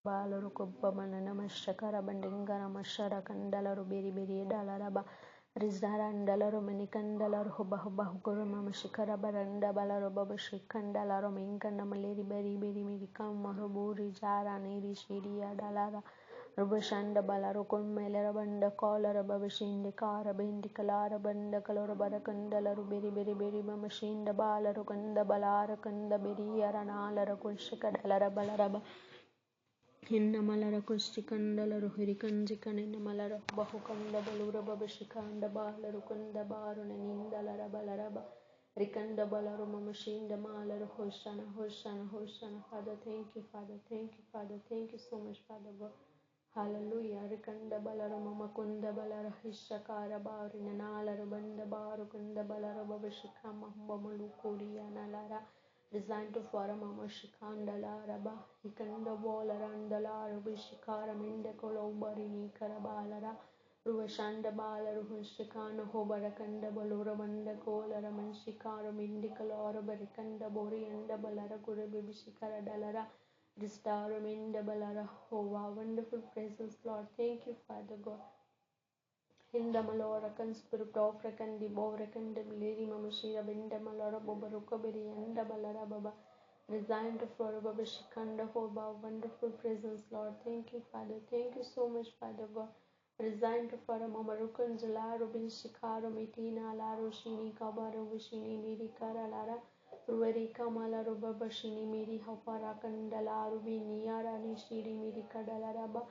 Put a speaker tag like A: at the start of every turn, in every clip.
A: Baloro Kubamana Namashakara Bandingara Mashara Kandalaru Biri Biri Dalaraba Rizarandalaro Manikandalaro Hoba Gurama Mashikara Baranda Balaro Babashikandalaro Minkana Maleri Beri Beri Mirikam Mahuburi Jara Niri Shiria Dalara Rubashanda Balaro Kunmelera Banda Kolara Babashindi Kara Bindi Kalara Banda Kalora Barakandalaru Biri Biri Biri Mamashinda Balaro Kanda Balara Kanda Biri Aranala Kushikadalara Balaraba Hinnamalara Kustikandalaru Hirikanjikan Innamalara Bahukanda Balura Babashikanda Balaru Kunda Baruna Nindalara Balaraba Rikanda Balaru Mamashinda Malaru Hoshana Hoshana Hoshana. Father, thank you, Father, thank you, Father, thank you so much, Father God. Hallelujah. Rikanda Balara Mamakunda Balara Hishakara Barina Nalaru Banda Baru Kunda Balara Babashikama Bamalukuri Analara. Designed to form a Shikandala Raba, Hikanda Bolarandala, Rubishikara Mindekolo Barini Karabalara, Ruvashanda Bala Ruhushikana Hobarakanda Balura Mandakola Ramanshikara Mindikala Barikanda Bori and Balara Kurabishikara Dalara, Restara Minda Balara. Oh wow, wonderful presence, Lord. Thank you, Father God. Hindamalora Spirit of Rakandi Borakandi Lady Mamashira Bindamalora Bobaruka Biri and Balara Baba. Resigned for Baba Shikanda Hoba, wonderful presence, Lord. Thank you, Father. Thank you so much, Father God. Resigned for a Mamarukan Jala Rubin Shikaro Mitina Laro Shini Kabaro Vishini Miri Karalara Ruverika Malaru Baba Shini Miri Hopara Kandala Rubi Niara Nishiri Miri Kadalaraba.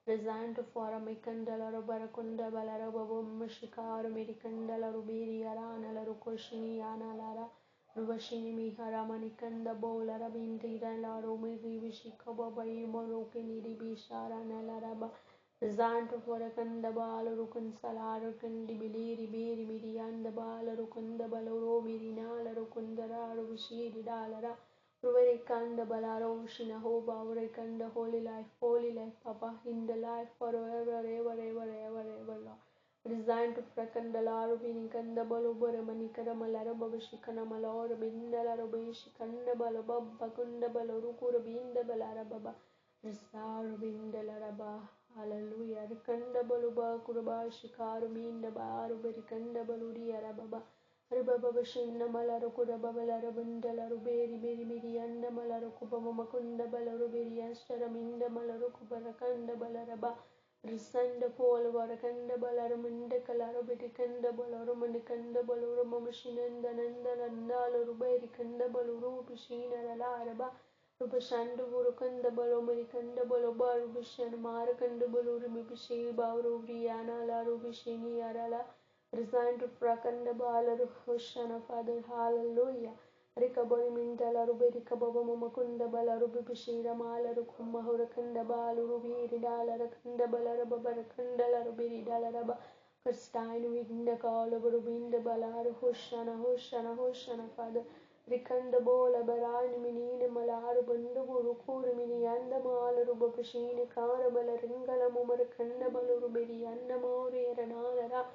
A: Resigned to form a Kandala Barakunda Balara Babum Shikar Mirikandala Rubiri Arana Rukoshini Analara Ruvashini Miharamanikanda Bolara Bindira Laromi Vishika Babai Morokini Bishara Nalaraba. Resigned to for a Kandabal Rukan Salar Kandibili Biri Mirianda Bala Rukunda Baloro Birinala Rukundara Rushiri Dalara. Ruverikanda Balaro Shinahoba Urekanda holy life, Papa, in the life forever, ever, Lord. Resigned to Frakandala Rubinikanda Balubara Manikara Malara Babashikana Malor Bindala Rubishikanda Balabab Bakunda Balorukura Binda Balara Baba Risar Bindalaraba. Hallelujah. Rikanda Baluba Kuraba Shikaru Binda Baru Berikanda Baluri Arababa. Ribaba Shinna Malarukuda Babalara Bundala Ruberi Beri Mirianda Malarukuba Makunda Balaruberi Astaraminda Malarukubarakanda Balaraba Risanda Pol Varakanda Balaramunda Kalarabidikanda Balaramandikanda Balaramamashina Nanda Nandala Ruberi Kanda Baluru Pishina Laraba Rubashanda Burukanda Balomarikanda Balobar Bishan Marakanda Baluri Bishi Bauru Riana Larubishini Arala. Resigned to Prakanda Balaru Hoshana, Father, hallelujah. Rikabari Mindala Ruberika Baba Makunda Balarubi Bishira Malaru Kumahurakanda Balurubi Ridala Rakanda Balara Babarakanda Larubiri Dalaraba Kirstein Winda Kala Burubinda Balaru Hoshana, Father. Rikanda Bola Barani Minina Malaru Bundu Burukur Minianda Malaru Babashina Kara Balaringala Mumarakanda Balurubiri and Mori Ranalara.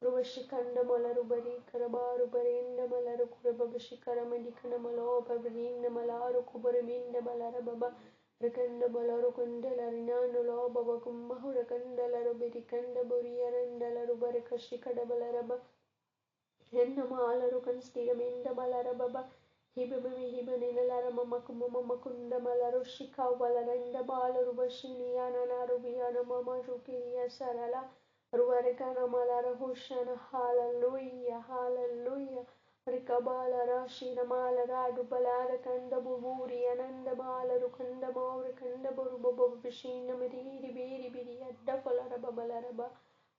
A: Ruvashikanda Malarubari Karabaru Barinda Malaru Kurabashikara Medicana Malo Babrinda Malaru Kubaraminda Balarababa Rikanda Balaru Kundala Rinano Law Babakum Mahurakanda Larubirikanda Buriaranda Larubarikashikada Balaraba Henamala Rukan Stiaminda Balarababa Hibami Hibanina Mamakunda Malarushika Valaranda Balarubashini Ananarubiana Mama Rukiria Sarala Ruvarikana Malara Hushana, hallelujah, hallelujah. Rikabala Rashina Malara Dubalara Kanda Buburi Ananda Bala Rukanda Maurikanda Burubu Vishina Miri Biri Biri Dafalara Babalaraba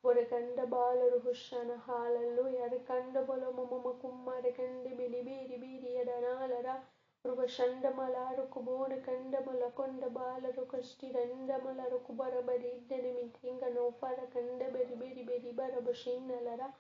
A: Varakanda Bala Hushana, hallelujah. Rikanda Balamamakumma Rekandi Bili Biri Biri Adanalara Rubashanda Malaru Kubona Kanda Malakonda Bala Rukasti Randa Malarukubara Bari Denimintinga no Farakanda Beri Beri Barabashina Lara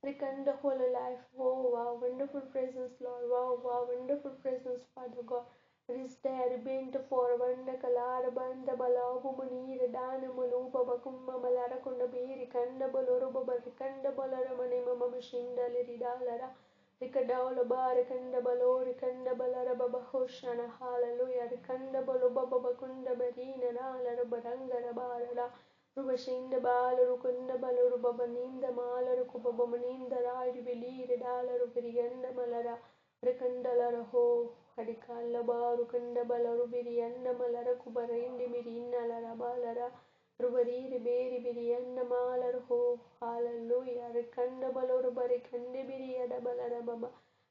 A: Rikanda whole life. Oh wow, wonderful presence, Lord. Wow, wonderful presence, Father God. Is there been to forward Kalara Banda Balabu Muni Redana Maluba Bakumma Malara Kunda Biri Kanda Baloruba Barikanda Balaramani Mama Shinda Liridalara Rikadaula ba rikanda balo rikanda balara baba hoshana hallelujah rikanda balo baba bakunda berina nala baranga rabala rubashinda bala rukunda balo rubaba ninda mala rukubaba maninda raju bilire dala rubiriganda malara rikandala ho hadikala ba rukanda bala rubiriyanda malara kubarindi mirina lara balara Rubariri beri biriyanna malar ho hallelujah rikanda balor bari kande biriyada balara baba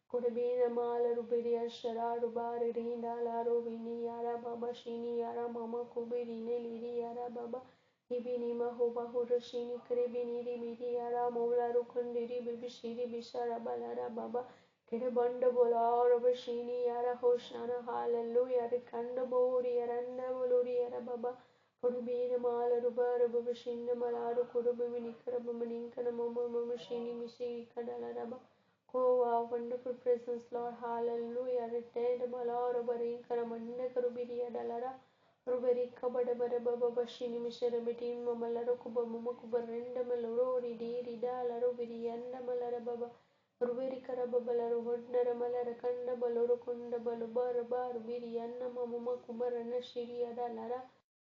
A: Kurabina malar biriya sharadu bari rinda laro vini yara baba shini yara mama kubiri neliri yara baba Ibini mahoba hurashini kribini ribiri yara mola rukundiri bibishiri bishara balara baba Kirabanda bola rabashini yara hoshana hallelujah rikanda bori yaranda bolori yara baba Kurubina mala ruba ruba bashinda malaru kurubu nikaraba maninkana mama mama shini mishi kadala raba. Oh wow, wonderful presence, Lord, hallelujah. Retend malara barinkara manda karubiri adalara. Ruberi kabada bara baba bashini mishara bitim malara kuba mama kuba renda maloro ridi rida laro biri yanda malara baba. Ruberi karaba balaru hodnara malara kanda baloro kunda balubara baru biri yanda mama kuba rana shiri adalara.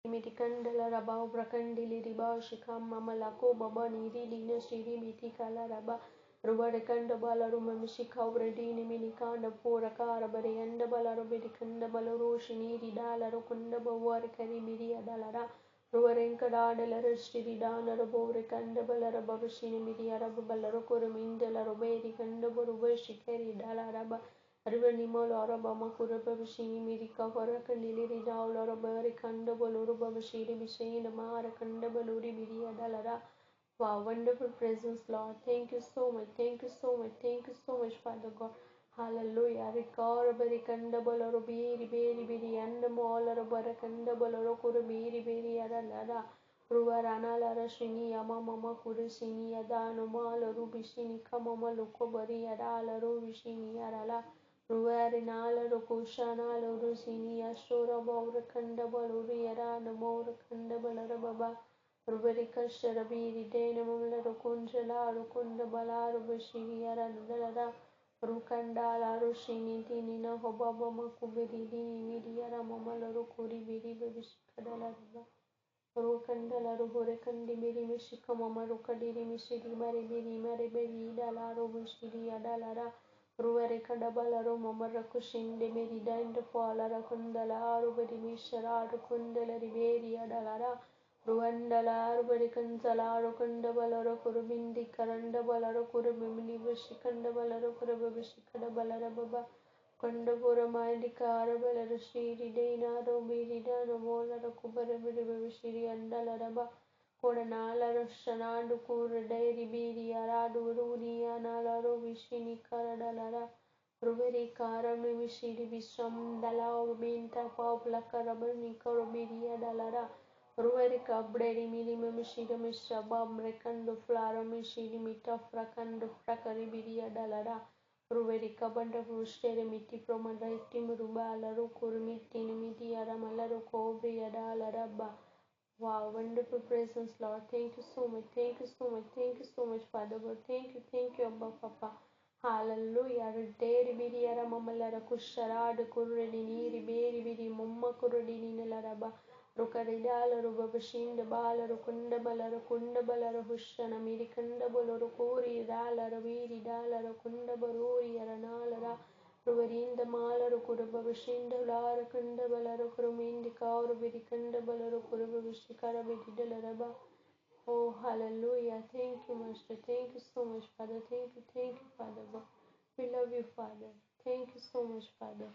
A: Miti kandala raba brakandili riba shikam mama lako baba niri lina shiri miti kala raba rubare kanda bala ruma mishika vredini mini kanda pura kara bari enda bala rubiri kanda bala roshini ridala rukunda bavar kari biri adalara ruvarenka dadala rashiri dana rabore kanda bala raba vishini miri araba bala rukuru mindala ruberi kanda baruba shikari dala raba Rivenimo Laura Bama Kuraba Vishini Mirika Horaka Lili Laura Bari Kanda Baluru Babashiri Bishain Amara Kanda Baluri Biria Dalara. Wow, wonderful presence, Lord. Thank you so much. Thank you so much. Thank you so much, Father God. Hallelujah. Rikara Bari Kanda Baluru Biri Biri Biri and Mola Barakanda Baluru Kurabiri Biri Adalara. Ruvarana Lara Shini Yama Mama Kurishini Yadano Mala Rubishini Kamama Luko Bari Adala Rubishini Yarala. Ruvarinala Rukushanala Rusini Ashura Bora Kanda Baluri Yara Namora Kanda Balara Baba Ruvarika Sharabiri Dana Mula Rukunjala Rukunda Balara Bashiri Yara Nadala Rukandala Rushini Tinina Hobaba Makubiri Dini Midiara Mamala Rukuri Biri Babishikadala Rukandala Ruhurekandi Biri Mishika Mama Rukadiri Mishiri Mari Biri Mari Biri Dala Rubushiri Adalara Ruvere Kadabala Mamara Kushinde Merida and Palara Kundala Ruberi Mishara Kundala Riberia Dalara Ruandala Ruberi Kanzala Kundabala Kurubindi Karanda Balara Kurubimini Vishikanda Balara Kurabishikada Balara Baba Kundapura Mandika Arabella Shiri Dana Robirida Novola Kubara Vishiri and Dalaraba Kodanala Shanadu Kura Dairy Biri Aradu Rudia Nalaro Vishini Karadalara Ruveri Karami Vishiri Visham Dala Binta Popla Karabani Korobiria Dalara Ruveri Kabderi Minimum Shida Mishabam Rekando Flara Mishiri Mita Frakando Frakaribiria Dalara Ruveri Kabanda Rustere Miti from a Tim Rubala Rukurmiti Miti Aramalaro Kobria Dalaraba Wow, wonderful presence, Lord. Thank you so much. Thank you so much. Thank you so much, Father God. Thank you, Abba Papa. Hallelujah. Deri biri ara mamalara kusharad kurredini riberi biri mumma kurredini nelaraba. Rukaridala rubabashinda bala rukunda balara kunda balara hushana mirikanda boloro kuri dala raviri dala rakunda baruri aranalara. Ruvarinda Malara Kuraba Vishinda Lara Kunda Balara Kurumindi Kaura Vidikanda Balara Kuraba Vishikara Vididalaraba. Oh, hallelujah. Thank you, Master. Thank you so much, Father. Thank you, Father God. We love you, Father. Thank you so much, Father.